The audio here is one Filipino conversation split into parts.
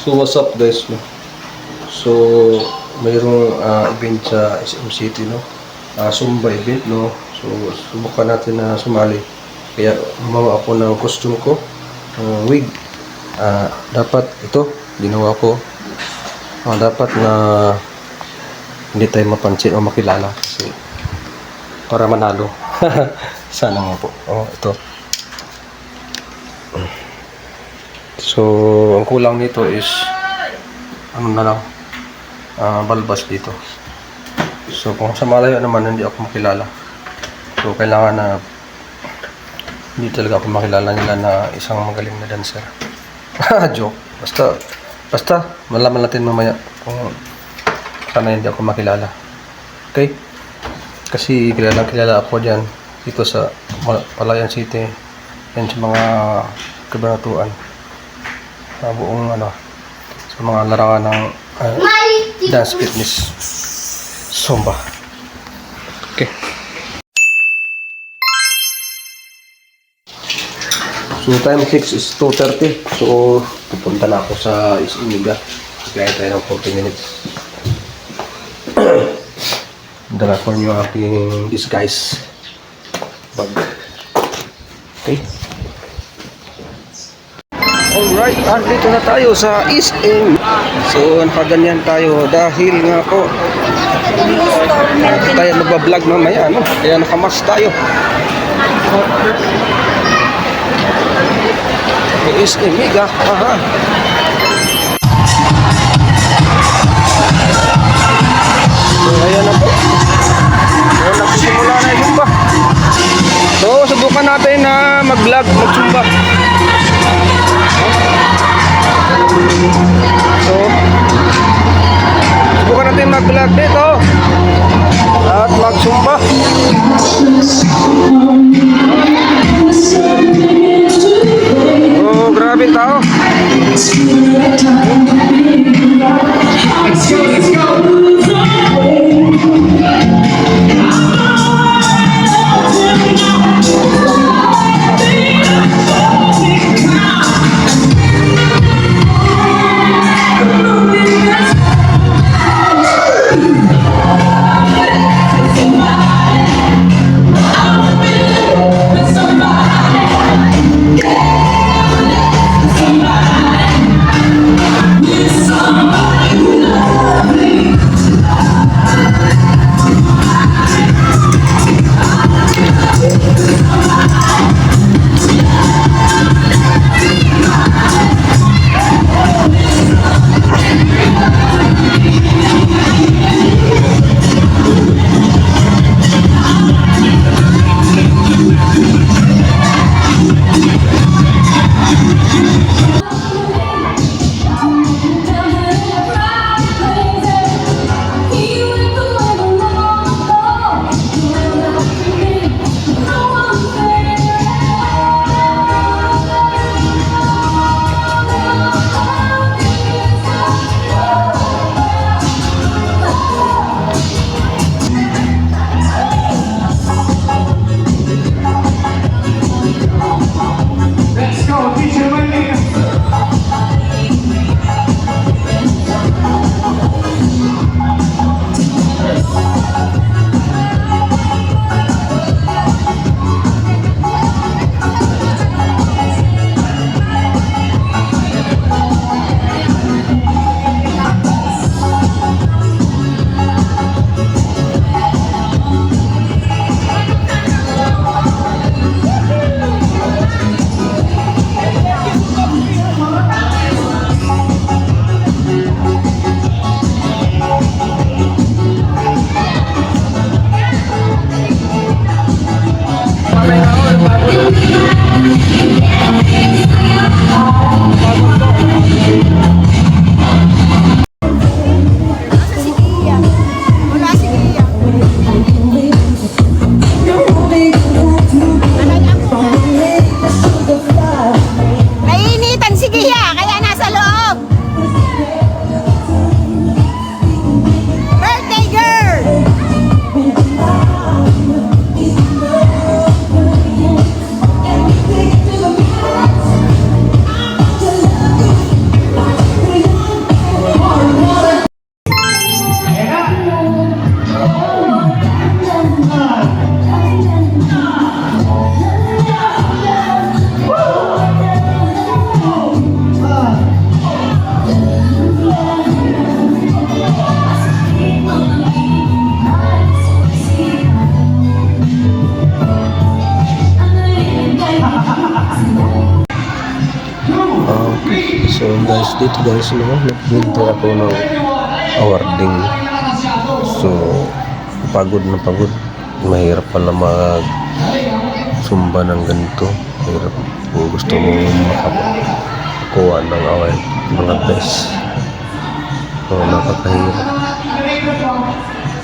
So what's up guys, no? So mayroong event sa SM City, no? Zumba event, no? So subukan natin na sumali. Kaya gumawa ako ng costume ko, wig. Dapat ito ginawa ko. Dapat na hindi tayo mapansin o makilala kasi para manalo. Sana nga po. Ito. So, ang kulang nito is ano na lang, balbas dito. So, kung sa malayo naman hindi ako makilala. So, kailangan na hindi talaga ako makilala nila na isang magaling na dancer. Joke. Basta, malaman natin mamaya kung sana hindi ako makilala. Okay? Kasi kilala ako dyan dito sa Palayan City. Yan sa mga kabanatuan. Sa buong sa mga larangan ng dance fitness Zumba. Okay. So time 6 is 2:30. So pupunta na ako sa Isiniga. Kaya tayo ng 40 minutes. Dala ko yung aking disguise bag. Okay. Alright, dito na tayo sa SM. So, nakaganyan tayo dahil nga po tayo magbablog mamaya, no? Kaya nakamas tayo. SM Mega, So, ayan na po. So, nagsisimula na yung Zumba. So, subukan natin na mag-vlog, mag-Zumba. So, subukan natin mag-vlog dito at mag-Zumba. Oh, grabe tao. Let's go. guys, dito guys, no, naghintay ako ng awarding. So, pagod na pagod. Mahirap pala mag-sumba ng ganito. Mahirap kung gusto mo makakuha ng award, mga best. So, nakakahirap.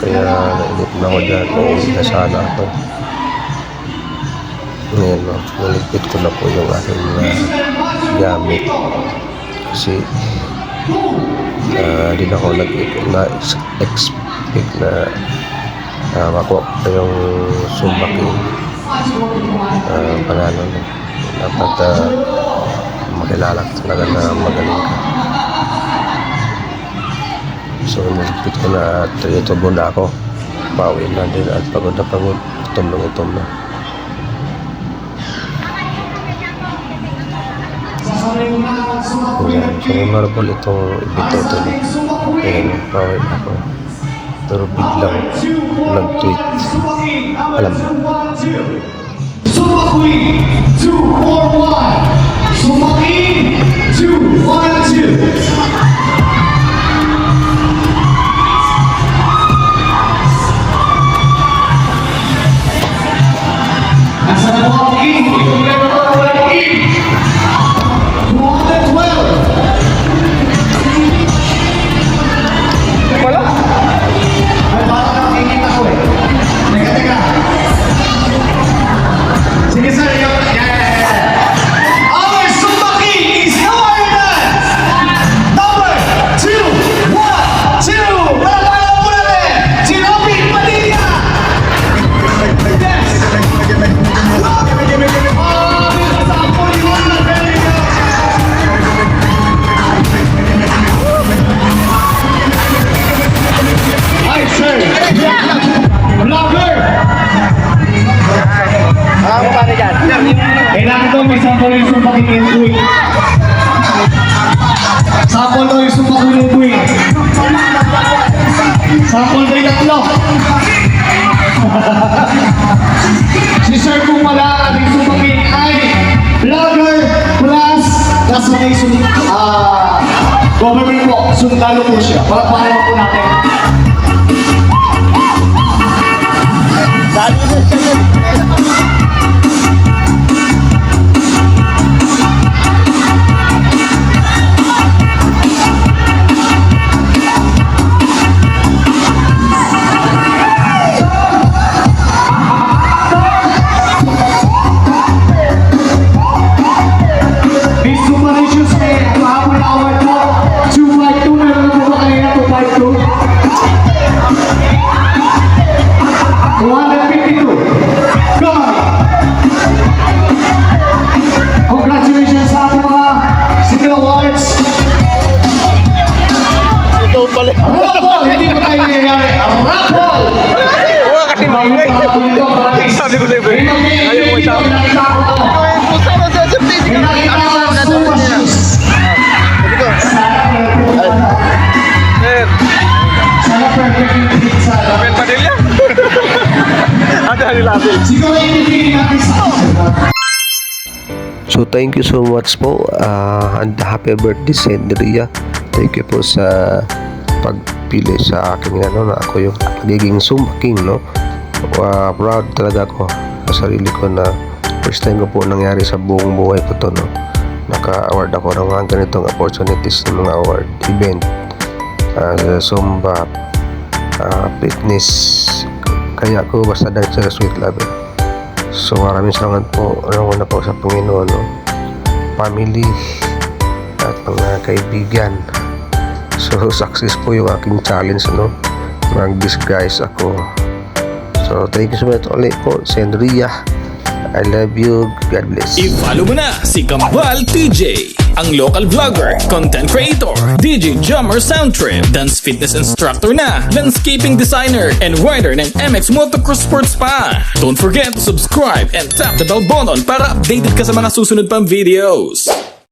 Kaya nainip na ako dyan. Nainip na sana ako. Ngayon, no, nalipit ko na po yung aking gamit. Kasi di na ako nag-expect na makuha ko yung Zumba King panalo. Dapat makilala ka talaga na magaling ka. So nalipit ko na at ito muna ako. Pauwi na din at pagod na pagod. Gutom na. Ayan. So memorable itong bitoto na. Ayan, pauwi na ako. Pero biglang nag-tweet. Alam mo. Zumba Queen 241. Zumba King 212. Kailangan daw may sample yung Zumba King and Queen. Sample daw yung Zumba King and Queen. Sample daw yung tatlo. Si Sir kung pala ating Zumba King ay vlogger plus kasabay government po. Sundalo po siya. Palakpakan po natin. Sabi ko sa'yo, ayaw mo isa. Pusa mo sa certificate. Ano sa dadawin nila? Sir. Kapit Padilla? Ada nilapit. So thank you so much po and happy birthday Sandria. Thank you po sa pagpili sa akin na ako yung magiging Zumba King, no. Proud talaga ako sa sarili ko na first time ko po nangyari sa buong buhay ko to, no. Naka-award ako ng mga ganitong opportunities ng mga award event sa Zumba fitness, kaya ako basta dahil sa Sweet Lover. So maraming salamat po una po sa Panginoon, no, family at mga kaibigan. So success po yung aking challenge, no, mag-disguise ako. So thank you so much ulit po Sandria. I love you. God bless. I-follow mo na si Kambal TJ, ang local vlogger, content creator, DJ Jammer Soundtrip, dance fitness instructor na, landscaping designer, and rider ng MX Motocross Sports pa. Don't forget to subscribe and tap the bell button para updated ka sa mga susunod pang videos.